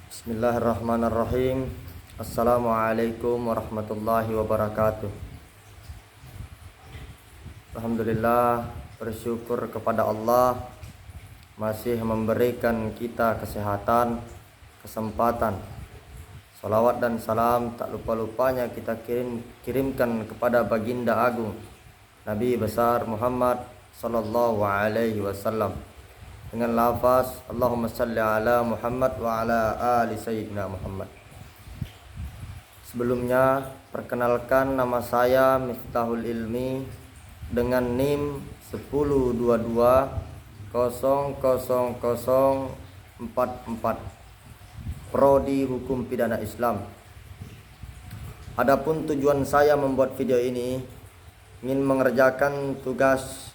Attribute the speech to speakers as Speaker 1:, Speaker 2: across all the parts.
Speaker 1: Bismillahirrahmanirrahim. Assalamualaikum warahmatullahi wabarakatuh. Alhamdulillah, bersyukur kepada Allah masih memberikan kita kesehatan, kesempatan. Salawat dan salam tak lupa-lupanya kita kirimkan kepada baginda agung Nabi besar Muhammad sallallahu alaihi wasallam dengan lafaz Allahumma salli ala Muhammad wa ala ali sayyidina Muhammad. Sebelumnya perkenalkan, nama saya Miftahul Ilmi dengan NIM 1022000044, Prodi Hukum Pidana Islam. Adapun tujuan saya membuat video ini ingin mengerjakan tugas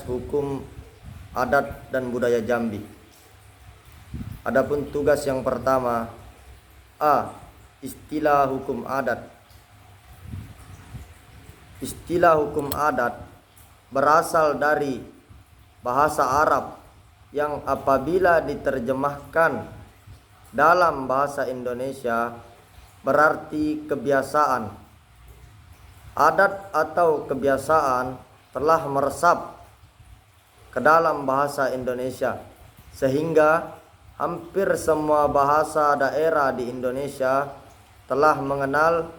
Speaker 1: hukum adat dan budaya Jambi. Adapun tugas yang pertama, A. Istilah hukum adat. Istilah hukum adat berasal dari bahasa Arab yang apabila diterjemahkan dalam bahasa Indonesia berarti kebiasaan. Adat atau kebiasaan telah meresap ke dalam bahasa Indonesia sehingga hampir semua bahasa daerah di Indonesia telah mengenal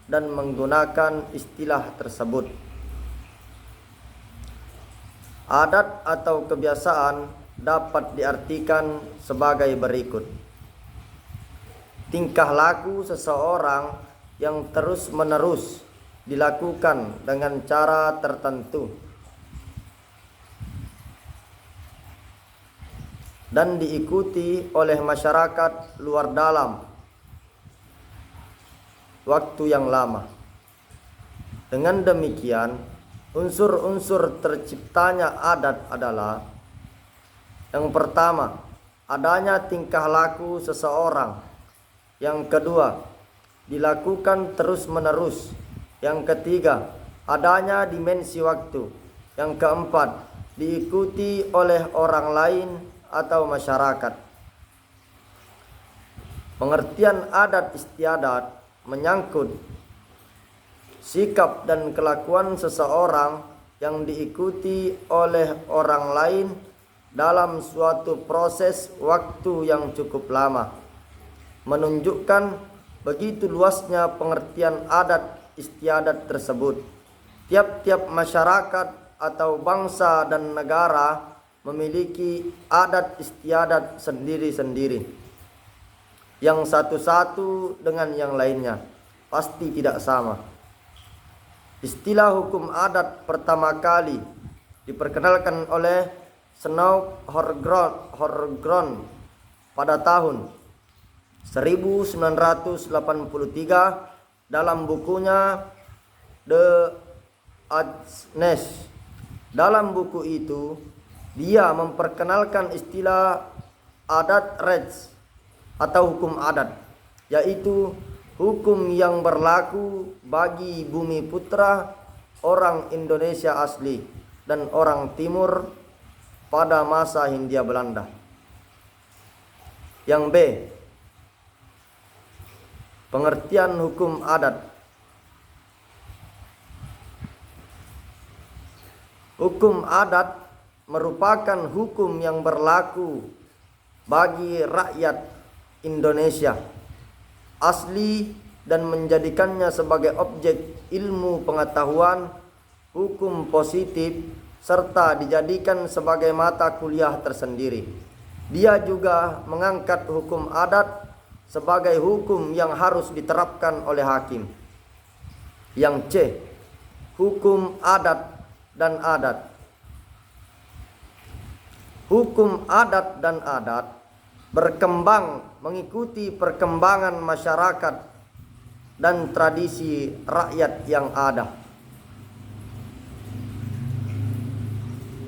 Speaker 1: dan menggunakan istilah tersebut. Adat atau kebiasaan dapat diartikan sebagai berikut: tingkah laku seseorang yang terus-menerus dilakukan dengan cara tertentu dan diikuti oleh masyarakat luar dalam waktu yang lama. Dengan demikian, unsur-unsur terciptanya adat adalah: yang pertama, adanya tingkah laku seseorang; yang kedua, dilakukan terus-menerus; yang ketiga, adanya dimensi waktu; yang keempat, diikuti oleh orang lain atau masyarakat. Pengertian adat istiadat menyangkut sikap dan kelakuan seseorang yang diikuti oleh orang lain dalam suatu proses waktu yang cukup lama, menunjukkan begitu luasnya pengertian adat istiadat tersebut. Tiap-tiap masyarakat atau bangsa dan negara memiliki adat istiadat sendiri-sendiri, yang satu-satu dengan yang lainnya pasti tidak sama. Istilah hukum adat pertama kali diperkenalkan oleh Snow Horgron pada tahun 1983 dalam bukunya The Adness. Dalam buku itu dia memperkenalkan istilah adat reds atau hukum adat, yaitu hukum yang berlaku bagi bumi putra, orang Indonesia asli dan orang timur pada masa Hindia Belanda. Yang B, pengertian hukum adat. Hukum adat merupakan hukum yang berlaku bagi rakyat Indonesia asli dan menjadikannya sebagai objek ilmu pengetahuan, hukum positif, serta dijadikan sebagai mata kuliah tersendiri. Dia juga mengangkat hukum adat sebagai hukum yang harus diterapkan oleh hakim. Yang C, hukum adat dan adat. Hukum adat dan adat berkembang mengikuti perkembangan masyarakat dan tradisi rakyat yang ada.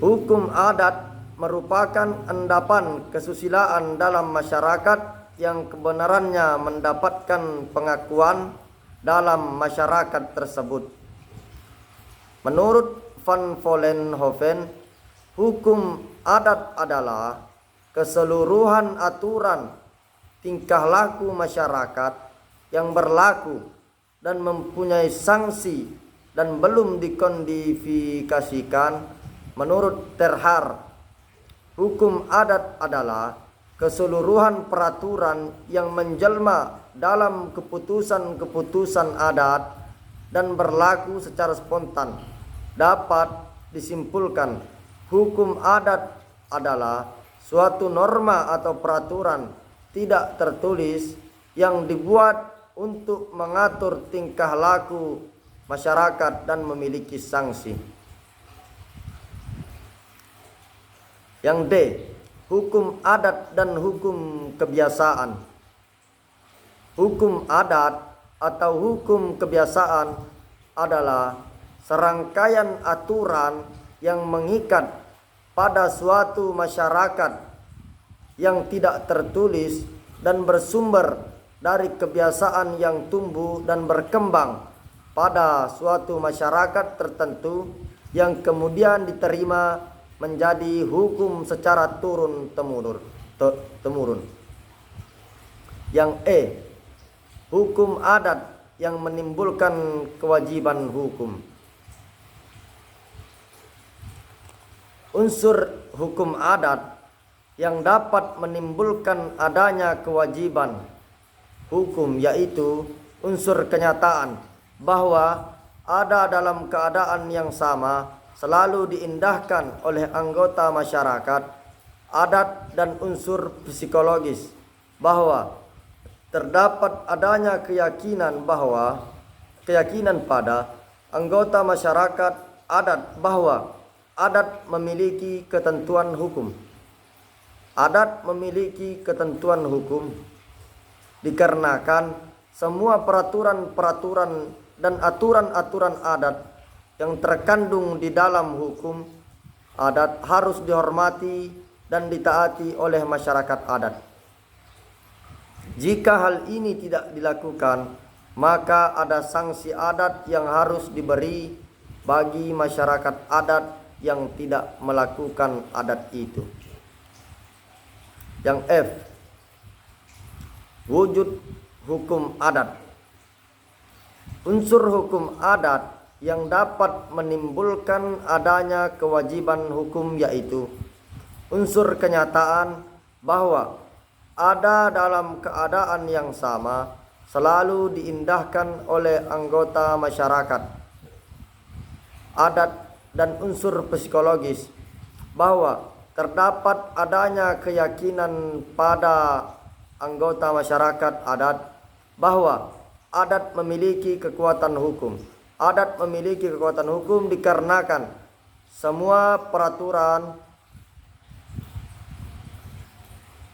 Speaker 1: Hukum adat merupakan endapan kesusilaan dalam masyarakat yang kebenarannya mendapatkan pengakuan dalam masyarakat tersebut. Menurut Van Vollenhoven, hukum adat adalah keseluruhan aturan tingkah laku masyarakat yang berlaku dan mempunyai sanksi dan belum dikodifikasikan menurut Terhar. Hukum adat adalah keseluruhan peraturan yang menjelma dalam keputusan-keputusan adat dan berlaku secara spontan. Dapat disimpulkan, hukum adat adalah suatu norma atau peraturan tidak tertulis yang dibuat untuk mengatur tingkah laku masyarakat dan memiliki sanksi. Yang D, hukum adat dan hukum kebiasaan. Hukum adat atau hukum kebiasaan adalah serangkaian aturan yang mengikat pada suatu masyarakat yang tidak tertulis dan bersumber dari kebiasaan yang tumbuh dan berkembang pada suatu masyarakat tertentu yang kemudian diterima menjadi hukum secara turun-temurun. Yang E, hukum adat yang menimbulkan kewajiban hukum. Unsur hukum adat yang dapat menimbulkan adanya kewajiban hukum yaitu unsur kenyataan bahwa ada dalam keadaan yang sama selalu diindahkan oleh anggota masyarakat, adat dan unsur psikologis bahwa terdapat adanya keyakinan pada anggota masyarakat adat bahwa adat memiliki ketentuan hukum. Adat memiliki ketentuan hukum dikarenakan semua peraturan-peraturan dan aturan-aturan adat yang terkandung di dalam hukum adat harus dihormati dan ditaati oleh masyarakat adat. Jika hal ini tidak dilakukan, maka ada sanksi adat yang harus diberi bagi masyarakat adat yang tidak melakukan adat itu. Yang F, wujud hukum adat. Unsur hukum adat yang dapat menimbulkan adanya kewajiban hukum yaitu unsur kenyataan bahwa ada dalam keadaan yang sama selalu diindahkan oleh anggota masyarakat, adat dan unsur psikologis bahwa terdapat adanya keyakinan pada anggota masyarakat adat bahwa adat memiliki kekuatan hukum. Adat memiliki kekuatan hukum dikarenakan semua peraturan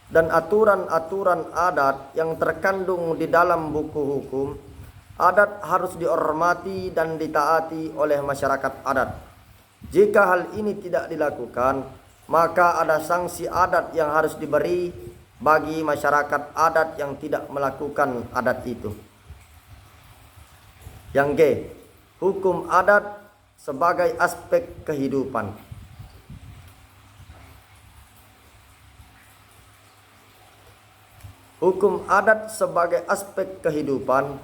Speaker 1: dan aturan-aturan adat yang terkandung di dalam buku hukum adat harus dihormati dan ditaati oleh masyarakat adat. Jika hal ini tidak dilakukan, maka ada sanksi adat yang harus diberi bagi masyarakat adat yang tidak melakukan adat itu. Yang G, hukum adat sebagai aspek kehidupan. Hukum adat sebagai aspek kehidupan.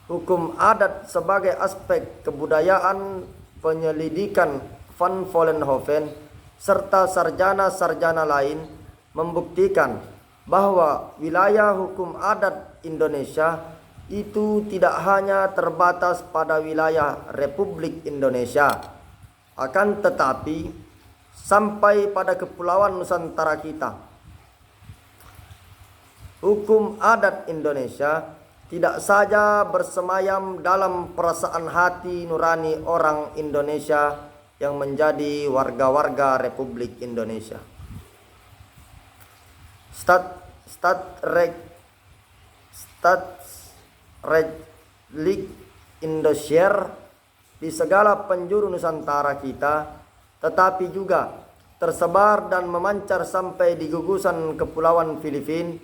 Speaker 1: Hukum adat sebagai aspek kebudayaan penyelidikan Van Vollenhoven serta sarjana-sarjana lain membuktikan bahwa wilayah hukum adat Indonesia itu tidak hanya terbatas pada wilayah Republik Indonesia, akan tetapi sampai pada Kepulauan Nusantara kita. Hukum adat Indonesia tidak saja bersemayam dalam perasaan hati nurani orang Indonesia yang menjadi warga-warga Republik Indonesia. Stadsreglik Indosiar di segala penjuru Nusantara kita, tetapi juga tersebar dan memancar sampai di gugusan kepulauan Filipina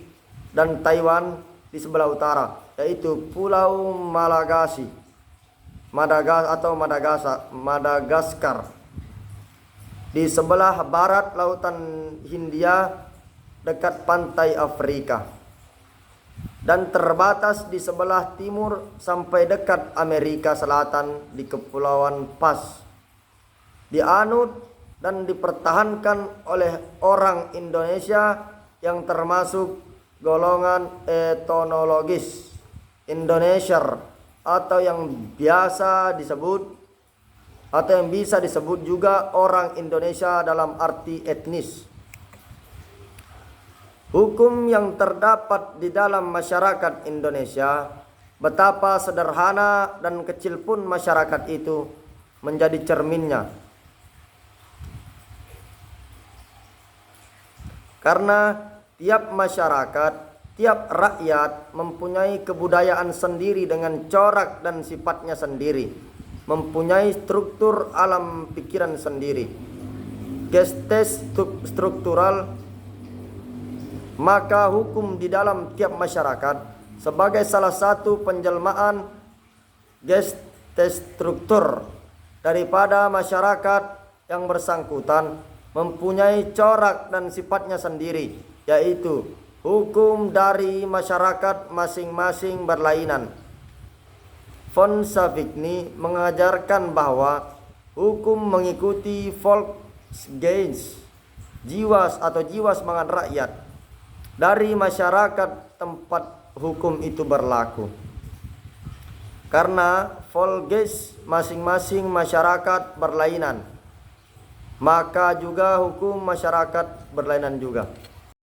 Speaker 1: dan Taiwan di sebelah utara, yaitu Pulau Madagaskar. Di sebelah barat Lautan Hindia dekat pantai Afrika dan terbatas di sebelah timur sampai dekat Amerika Selatan di Kepulauan Pas. Dianut dan dipertahankan oleh orang Indonesia yang termasuk golongan etnologis Indonesier atau yang bisa disebut juga orang Indonesia dalam arti etnis. Hukum yang terdapat di dalam masyarakat Indonesia, betapa sederhana dan kecil pun masyarakat itu, menjadi cerminnya. Karena tiap masyarakat, tiap rakyat mempunyai kebudayaan sendiri dengan corak dan sifatnya sendiri, mempunyai struktur alam pikiran sendiri, gestes struktural. Maka hukum di dalam tiap masyarakat sebagai salah satu penjelmaan gestes struktur daripada masyarakat yang bersangkutan mempunyai corak dan sifatnya sendiri, yaitu hukum dari masyarakat masing-masing berlainan. Von Savigny mengajarkan bahwa hukum mengikuti Volksgeist, jiwa semangat rakyat dari masyarakat tempat hukum itu berlaku. Karena Volksgeist masing-masing masyarakat berlainan, maka juga hukum masyarakat berlainan juga.